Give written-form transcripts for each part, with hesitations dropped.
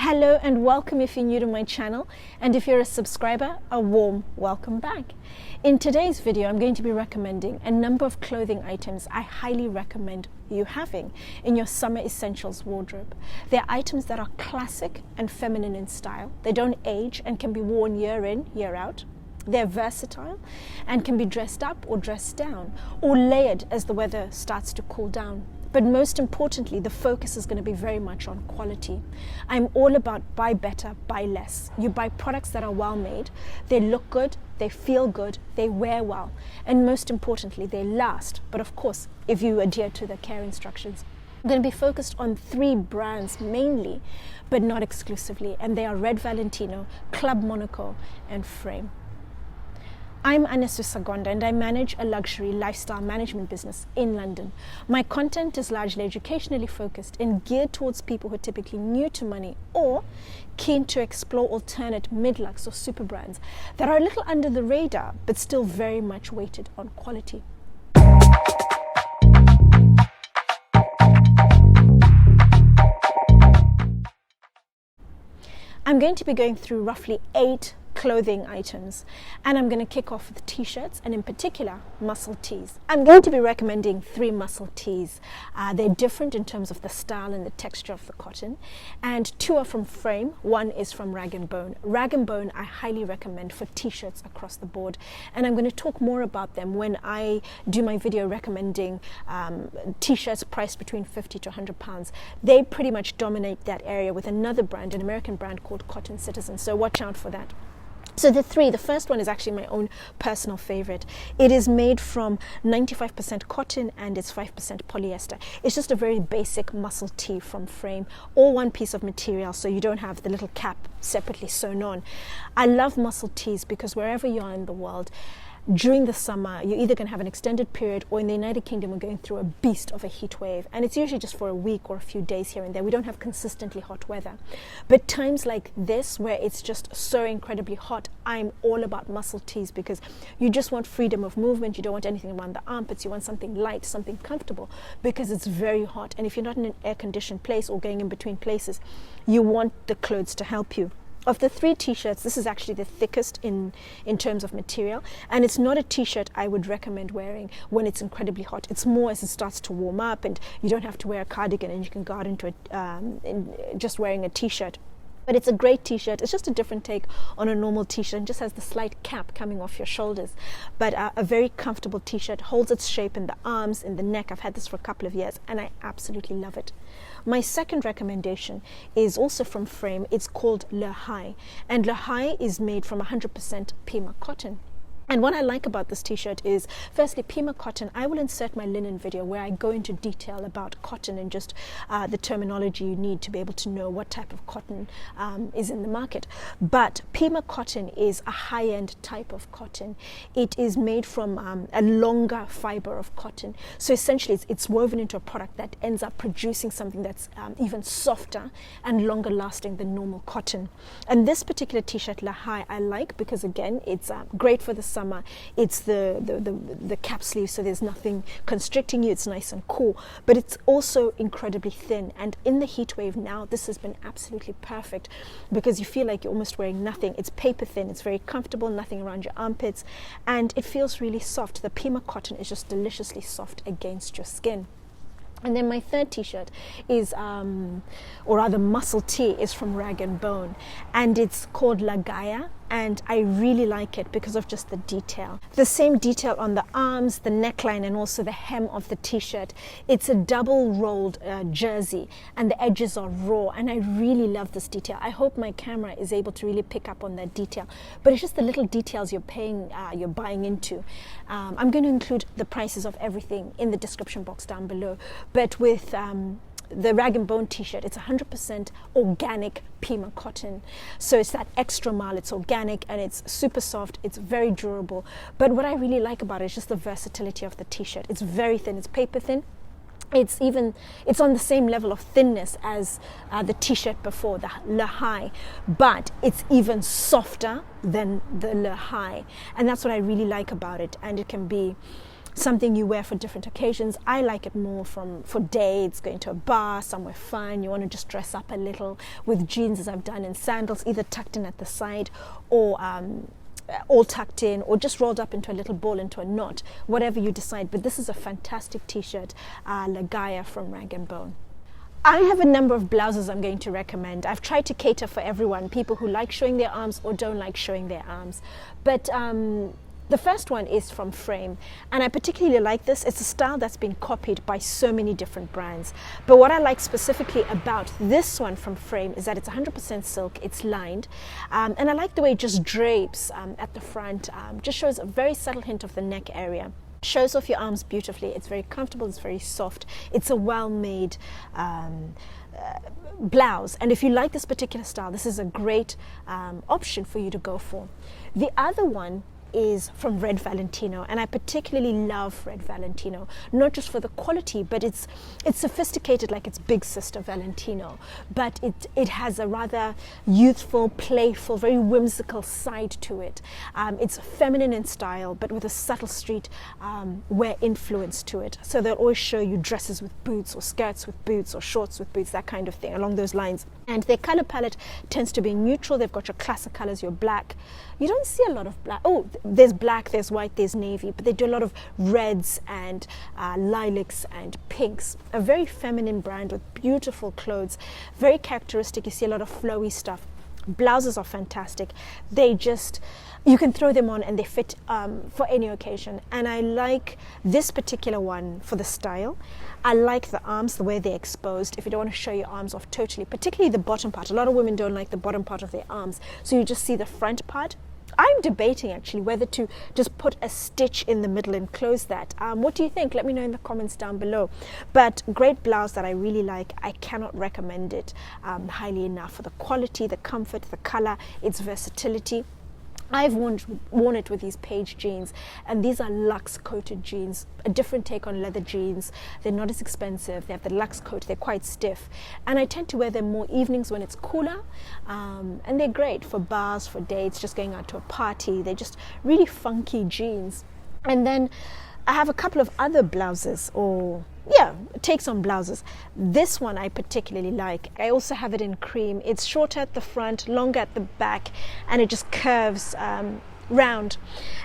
Hello and welcome if you're new to my channel, and if you're a subscriber, a warm welcome back. In today's video, I'm going to be recommending a number of clothing items I highly recommend you having in your summer essentials wardrobe. They're items that are classic and feminine in style. They don't age and can be worn year in, year out. They're versatile and can be dressed up or dressed down or layered as the weather starts to cool down. But most importantly, the focus is going to be very much on quality. I'm all about buy better, buy less. You buy products that are well made, they look good, they feel good, they wear well, and most importantly, they last. But of course, if you adhere to the care instructions. I'm going to be focused on 3 brands mainly, but not exclusively, and they are Red Valentino, Club Monaco, and Frame. I'm Anesu Sagonda and I manage a luxury lifestyle management business in London. My content is largely educationally focused and geared towards people who are typically new to money or keen to explore alternate mid-lux or super brands that are a little under the radar but still very much weighted on quality. I'm going to be going through roughly 8 clothing items, and I'm going to kick off with t-shirts, and in particular muscle tees. I'm going to be recommending 3 muscle tees. They're different in terms of the style and the texture of the cotton, and 2 are from Frame. 1 is from Rag & Bone. Rag & Bone I highly recommend for t-shirts across the board, and I'm going to talk more about them when I do my video recommending t-shirts priced between 50 to 100 pounds. They pretty much dominate that area with another brand, an American brand called Cotton Citizen, so watch out for that. So the first one is actually my own personal favorite. It is made from 95% cotton and it's 5% polyester. It's just a very basic muscle tee from Frame, all one piece of material, so you don't have the little cap separately sewn on. I love muscle tees because wherever you are in the world, during the summer, you're either going to have an extended period, or in the United Kingdom, we're going through a beast of a heat wave. And it's usually just for a week or a few days here and there. We don't have consistently hot weather. But times like this, where it's just so incredibly hot, I'm all about muscle tees because you just want freedom of movement. You don't want anything around the armpits. You want something light, something comfortable, because it's very hot. And if you're not in an air-conditioned place or going in between places, you want the clothes to help you. Of the 3 t-shirts, this is actually the thickest in terms of material, and it's not a t-shirt I would recommend wearing when it's incredibly hot. It's more as it starts to warm up and you don't have to wear a cardigan and you can go out into it just wearing a t-shirt. But it's a great t-shirt. It's just a different take on a normal t-shirt and just has the slight cap coming off your shoulders. But a very comfortable t-shirt, holds its shape in the arms, in the neck. I've had this for a couple of years and I absolutely love it. My second recommendation is also from Frame. It's called Le High, and Le High is made from 100% Pima cotton. And what I like about this t-shirt is, firstly, Pima cotton. I will insert my linen video where I go into detail about cotton and just the terminology you need to be able to know what type of cotton is in the market. But Pima cotton is a high-end type of cotton. It is made from a longer fiber of cotton. So essentially, it's woven into a product that ends up producing something that's even softer and longer lasting than normal cotton. And this particular t-shirt, La High, I like because, again, it's great for the summer. It's the cap sleeve, so there's nothing constricting you. It's nice and cool, but it's also incredibly thin, and in the heat wave now, this has been absolutely perfect because you feel like you're almost wearing nothing. It's paper thin, it's very comfortable, nothing around your armpits, and it feels really soft. The Pima cotton is just deliciously soft against your skin. And then my third t-shirt is, or rather muscle tee, is from Rag & Bone, and it's called La Gaia, and I really like it because of just the detail. The same detail on the arms, the neckline, and also the hem of the t-shirt. It's a double rolled jersey, and the edges are raw, and I really love this detail. I hope my camera is able to really pick up on that detail, but it's just the little details you're buying into. I'm going to include the prices of everything in the description box down below, but with the Rag & Bone t-shirt, it's 100% organic Pima cotton. So it's that extra mile, it's organic and it's super soft, it's very durable. But what I really like about it is just the versatility of the t-shirt. It's very thin, it's paper thin. It's on the same level of thinness as the t-shirt before, the Le High, but it's even softer than the Le High. And that's what I really like about it. And it can be something you wear for different occasions. I like it more for dates, going to a bar, somewhere fun. You want to just dress up a little with jeans, as I've done, and sandals, either tucked in at the side or all tucked in, or just rolled up into a little ball, into a knot, whatever you decide. But this is a fantastic t-shirt, La Gaia from Rag & Bone. I have a number of blouses I'm going to recommend. I've tried to cater for everyone, people who like showing their arms or don't like showing their arms. But the first one is from Frame, and I particularly like this. It's a style that's been copied by so many different brands. But what I like specifically about this one from Frame is that it's 100% silk, it's lined, and I like the way it just drapes at the front, just shows a very subtle hint of the neck area. Shows off your arms beautifully. It's very comfortable, it's very soft. It's a well-made blouse, and if you like this particular style, this is a great option for you to go for. The other one is from Red Valentino, and I particularly love Red Valentino, not just for the quality, but it's sophisticated like its big sister Valentino, but it has a rather youthful, playful, very whimsical side to it. It's feminine in style, but with a subtle street wear influence to it. So they'll always show you dresses with boots, or skirts with boots, or shorts with boots, that kind of thing, along those lines. And their color palette tends to be neutral. They've got your classic colors, your black. You don't see a lot of black. Oh, there's black, there's white, there's navy, but they do a lot of reds and lilacs and pinks. A very feminine brand with beautiful clothes, very characteristic. You see a lot of flowy stuff. Blouses are fantastic. You can throw them on and they fit for any occasion. And I like this particular one for the style. I like the arms, the way they're exposed. If you don't want to show your arms off totally, particularly the bottom part. A lot of women don't like the bottom part of their arms, so you just see the front part. I'm debating actually whether to just put a stitch in the middle and close that. What do you think? Let me know in the comments down below. But great blouse that I really like. I cannot recommend it highly enough for the quality, the comfort, the color, its versatility. I've worn it with these page jeans, and these are luxe coated jeans, a different take on leather jeans. They're not as expensive. They have the luxe coat. They're quite stiff, and I tend to wear them more evenings when it's cooler, and they're great for bars, for dates, just going out to a party. They're just really funky jeans. And then I have a couple of other blouses, takes on blouses. This one I particularly like. I also have it in cream. It's shorter at the front, longer at the back, and it just curves round.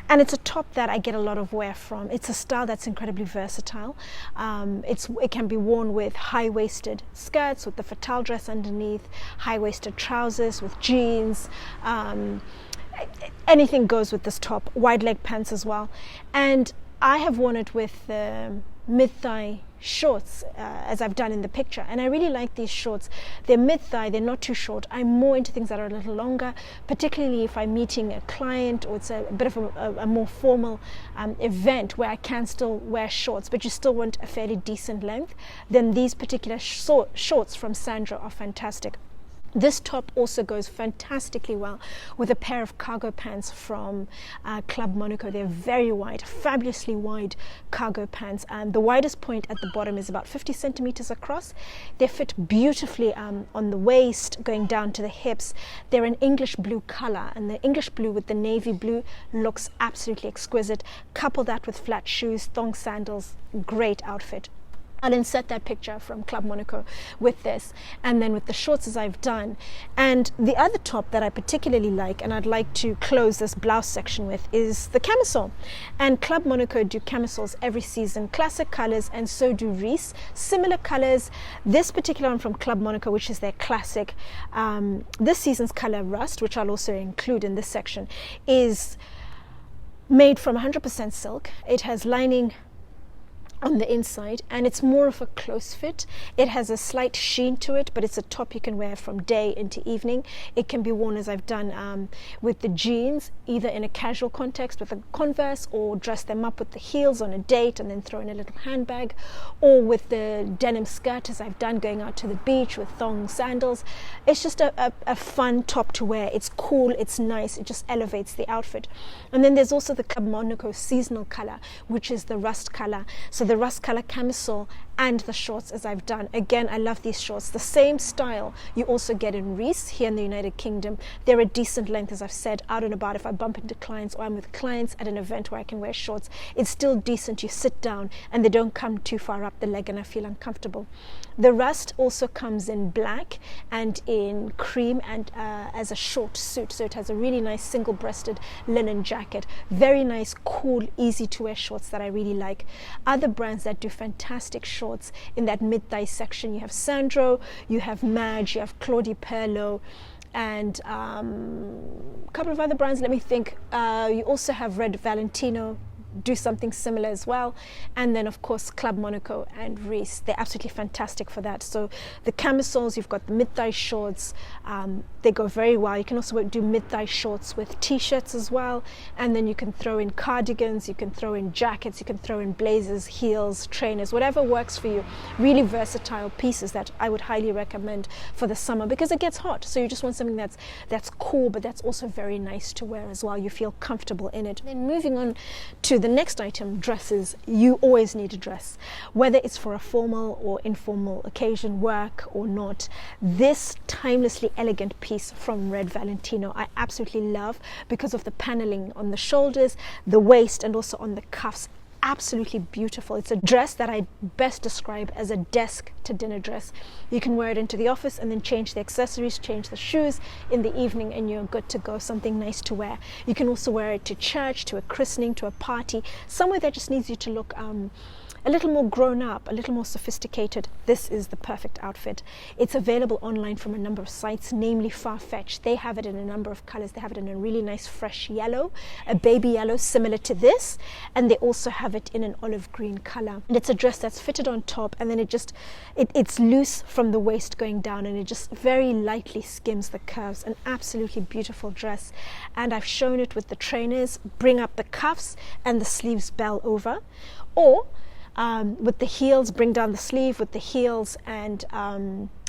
And it's a top that I get a lot of wear from. It's a style that's incredibly versatile. It can be worn with high-waisted skirts, with the fatale dress underneath, high-waisted trousers, with jeans. Anything goes with this top. Wide leg pants as well. And I have worn it with mid-thigh shorts, as I've done in the picture, and I really like these shorts. They're mid-thigh, they're not too short. I'm more into things that are a little longer, particularly if I'm meeting a client or it's a bit of a more formal event where I can still wear shorts, but you still want a fairly decent length. Then these particular shorts from Sandro are fantastic. This top also goes fantastically well with a pair of cargo pants from Club Monaco. They're very wide, fabulously wide cargo pants. And the widest point at the bottom is about 50 centimeters across. They fit beautifully on the waist, going down to the hips. They're an English blue color, and the English blue with the navy blue looks absolutely exquisite. Couple that with flat shoes, thong sandals, great outfit. I'll insert that picture from Club Monaco with this, and then with the shorts as I've done. And the other top that I particularly like, and I'd like to close this blouse section with, is the camisole. And Club Monaco do camisoles every season, classic colors, and so do Reiss. Similar colors. This particular one from Club Monaco, which is their classic, this season's color rust, which I'll also include in this section, is made from 100% silk. It has lining on the inside, and it's more of a close fit. It has a slight sheen to it, but it's a top you can wear from day into evening. It can be worn, as I've done with the jeans, either in a casual context with a Converse, or dress them up with the heels on a date and then throw in a little handbag, or with the denim skirt, as I've done going out to the beach with thong sandals. It's just a fun top to wear. It's cool, it's nice, it just elevates the outfit. And then there's also the Club Monaco seasonal color, which is the rust color. So the rust color camisole and the shorts as I've done. Again, I love these shorts. The same style you also get in Reiss here in the United Kingdom. They're a decent length, as I've said, out and about. If I bump into clients or I'm with clients at an event where I can wear shorts, it's still decent. You sit down and they don't come too far up the leg and I feel uncomfortable. The rust also comes in black and in cream and as a short suit. So it has a really nice single-breasted linen jacket. Very nice, cool, easy to wear shorts that I really like. Other brands that do fantastic shorts in that mid-thigh section, you have Sandro, you have Madge, you have Claudie Perlo, and a couple of other brands. Let me think. You also have Red Valentino, do something similar as well, and then of course Club Monaco and Reiss. They're absolutely fantastic for that. So the camisoles, you've got the mid-thigh shorts, they go very well. You can also do mid-thigh shorts with t-shirts as well, and then you can throw in cardigans, you can throw in jackets, you can throw in blazers, heels, trainers, whatever works for you. Really versatile pieces that I would highly recommend for the summer, because it gets hot, so you just want something that's cool but that's also very nice to wear as well. You feel comfortable in it. Then moving on to the next item, dresses. You always need a dress, whether it's for a formal or informal occasion, work or not. This timelessly elegant piece from Red Valentino I absolutely love because of the paneling on the shoulders, the waist, and also on the cuffs. Absolutely beautiful. It's a dress that I best describe as a desk to dinner dress. You can wear it into the office and then change the accessories, change the shoes in the evening, and you're good to go. Something nice to wear. You can also wear it to church, to a christening, to a party, somewhere that just needs you to look a little more grown up, a little more sophisticated. This is the perfect outfit. It's available online from a number of sites, namely Farfetch. They have it in a number of colors. They have it in a really nice fresh yellow, a baby yellow similar to this, and they also have it in an olive green color. And it's a dress that's fitted on top, and then it's loose from the waist going down, and it just very lightly skims the curves. An absolutely beautiful dress. And I've shown it with the trainers. Bring up the cuffs and the sleeves bell over, or with the heels, bring down the sleeve with the heels and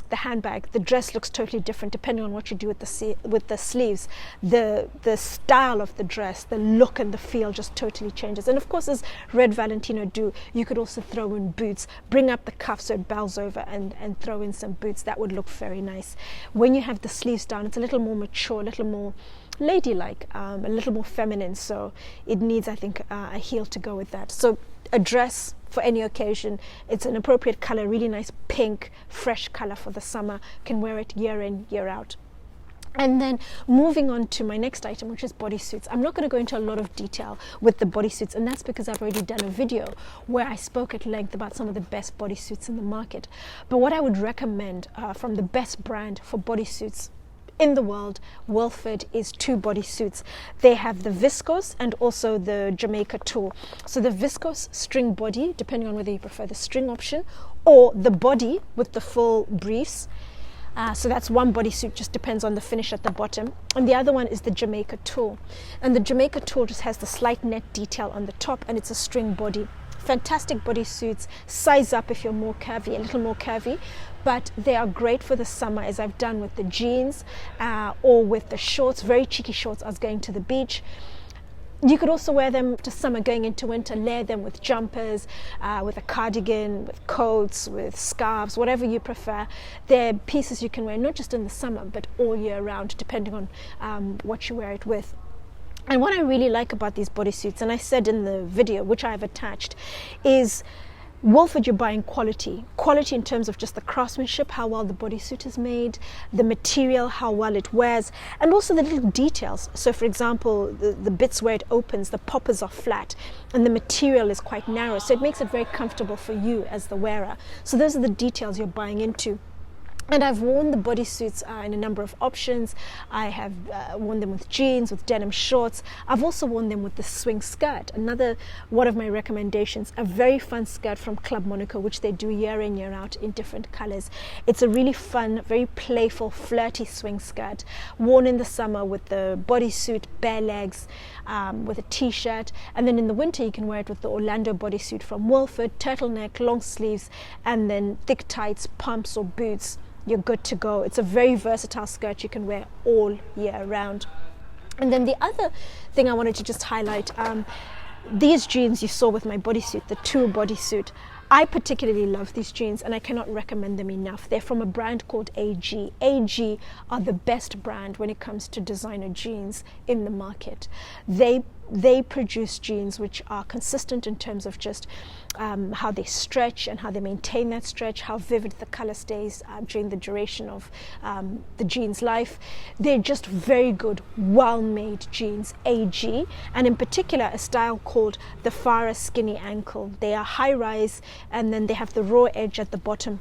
the handbag. The dress looks totally different depending on what you do with the sleeves. The style of the dress, the look and the feel just totally changes. And of course, as Red Valentino do, you could also throw in boots. Bring up the cuff so it bells over and throw in some boots. That would look very nice. When you have the sleeves down, it's a little more mature, a little more ladylike, a little more feminine. So it needs, I think, a heel to go with that. So a dress for any occasion. It's an appropriate color, really nice pink, fresh color for the summer. Can wear it year in, year out. And then moving on to my next item, which is bodysuits. I'm not going to go into a lot of detail with the bodysuits, and that's because I've already done a video where I spoke at length about some of the best bodysuits in the market. But what I would recommend from the best brand for bodysuits in the world, Wilford, is two bodysuits. They have the Viscose and also the Jamaika tool. So the Viscose string body, depending on whether you prefer the string option or the body with the full briefs. So that's one bodysuit, just depends on the finish at the bottom. And the other one is the Jamaika tool. And the Jamaika tool just has the slight net detail on the top, and it's a string body. Fantastic bodysuits, size up if you're more curvy, a little more curvy, but they are great for the summer, as I've done with the jeans or with the shorts, very cheeky shorts. I was going to the beach. You could also wear them to summer, going into winter, layer them with jumpers, with a cardigan, with coats, with scarves, whatever you prefer. They're pieces you can wear not just in the summer, but all year round, depending on what you wear it with. And what I really like about these bodysuits, and I said in the video, which I have attached, is Wilford, you're buying quality in terms of just the craftsmanship, how well the bodysuit is made, the material, how well it wears, and also the little details. So for example, the bits where it opens, the poppers are flat and the material is quite narrow, so it makes it very comfortable for you as the wearer. So those are the details you're buying into. And I've worn the bodysuits in a number of options. I have worn them with jeans, with denim shorts. I've also worn them with the swing skirt. Another one of my recommendations, a very fun skirt from Club Monaco, which they do year in, year out in different colors. It's a really fun, very playful, flirty swing skirt, worn in the summer with the bodysuit, bare legs, with a t-shirt. And then in the winter, you can wear it with the Orlando bodysuit from Wilford, turtleneck, long sleeves, and then thick tights, pumps or boots. You're good to go. It's a very versatile skirt you can wear all year round. And then the other thing I wanted to just highlight, these jeans you saw with my bodysuit, the tool bodysuit, I particularly love these jeans and I cannot recommend them enough. They're from a brand called AG. AG are the best brand when it comes to designer jeans in the market. They produce jeans which are consistent in terms of just how they stretch and how they maintain that stretch, how vivid the color stays during the duration of the jeans life. They're just very good, well-made jeans, AG, and in particular a style called the Farrah skinny ankle. They are high rise and then they have the raw edge at the bottom.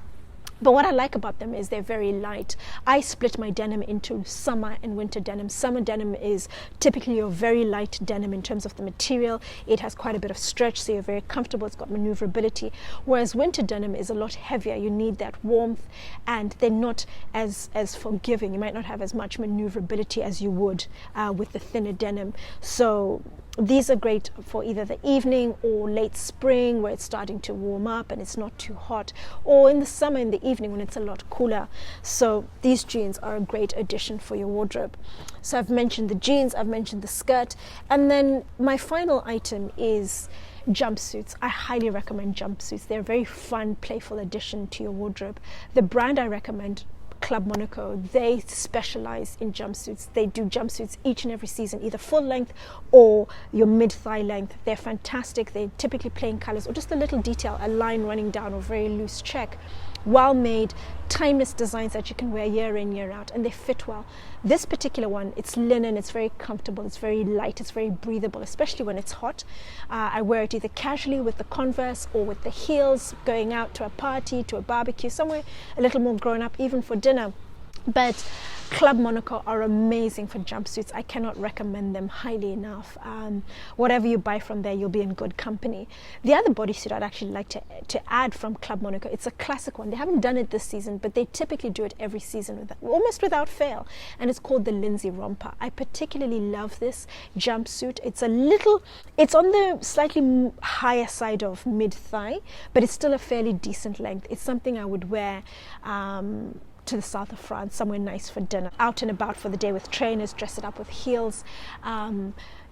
But what I like about them is they're very light. I split my denim into summer and winter denim. Summer denim is typically a very light denim in terms of the material. It has quite a bit of stretch, so you're very comfortable. It's got maneuverability. Whereas winter denim is a lot heavier. You need that warmth, and they're not as forgiving. You might not have as much maneuverability as you would with the thinner denim. So these are great for either the evening or late spring where it's starting to warm up and it's not too hot, or in the summer in the evening when it's a lot cooler. So these jeans are a great addition for your wardrobe. So I've mentioned the jeans, I've mentioned the skirt, and then my final item is jumpsuits. I highly recommend jumpsuits. They're a very fun, playful addition to your wardrobe. The brand I recommend, Club Monaco, they specialize in jumpsuits. They do jumpsuits each and every season, either full length or your mid-thigh length. They're fantastic. They're typically plain colors or just a little detail, a line running down or very loose check. Well made, timeless designs that you can wear year in, year out, and they fit well. This particular one, it's linen, it's very comfortable, it's very light, it's very breathable, especially when it's hot. I wear it either casually with the Converse or with the heels, going out to a party, to a barbecue, somewhere a little more grown up, even for dinner. But Club Monaco are amazing for jumpsuits. I cannot recommend them highly enough. Whatever you buy from there, you'll be in good company. The other bodysuit I'd actually like to add from Club Monaco, it's a classic one. They haven't done it this season, but they typically do it every season, almost without fail. And it's called the Lindsay Romper. I particularly love this jumpsuit. It's on the slightly higher side of mid-thigh, but it's still a fairly decent length. It's something I would wear to the south of France, somewhere nice for dinner, out and about for the day with trainers, dress it up with heels,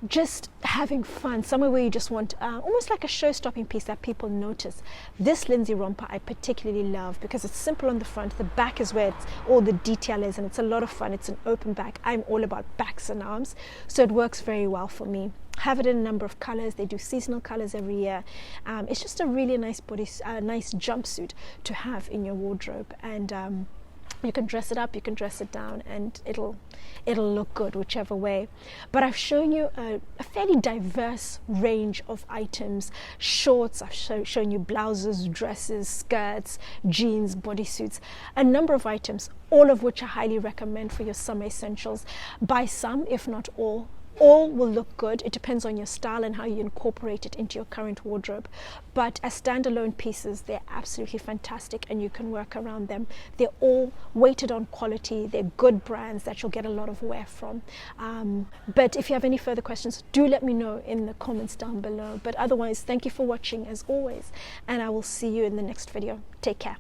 just having fun, somewhere where you just want almost like a show-stopping piece that people notice. This Lindsay romper I particularly love because it's simple on the front. The back is where all the detail is, and it's a lot of fun. It's an open back. I'm all about backs and arms, so it works very well for me. Have it in a number of colors. They do seasonal colors every year. It's just a really nice nice jumpsuit to have in your wardrobe, and you can dress it up, you can dress it down, and it'll look good whichever way. But I've shown you a fairly diverse range of items. Shorts, I've shown you blouses, dresses, skirts, jeans, bodysuits, a number of items, all of which I highly recommend for your summer essentials. Buy some, if not all. All will look good. It depends on your style and how you incorporate it into your current wardrobe. But as standalone pieces, they're absolutely fantastic and you can work around them. They're all weighted on quality. They're good brands that you'll get a lot of wear from. But if you have any further questions, do let me know in the comments down below. But otherwise, thank you for watching as always, and I will see you in the next video. Take care.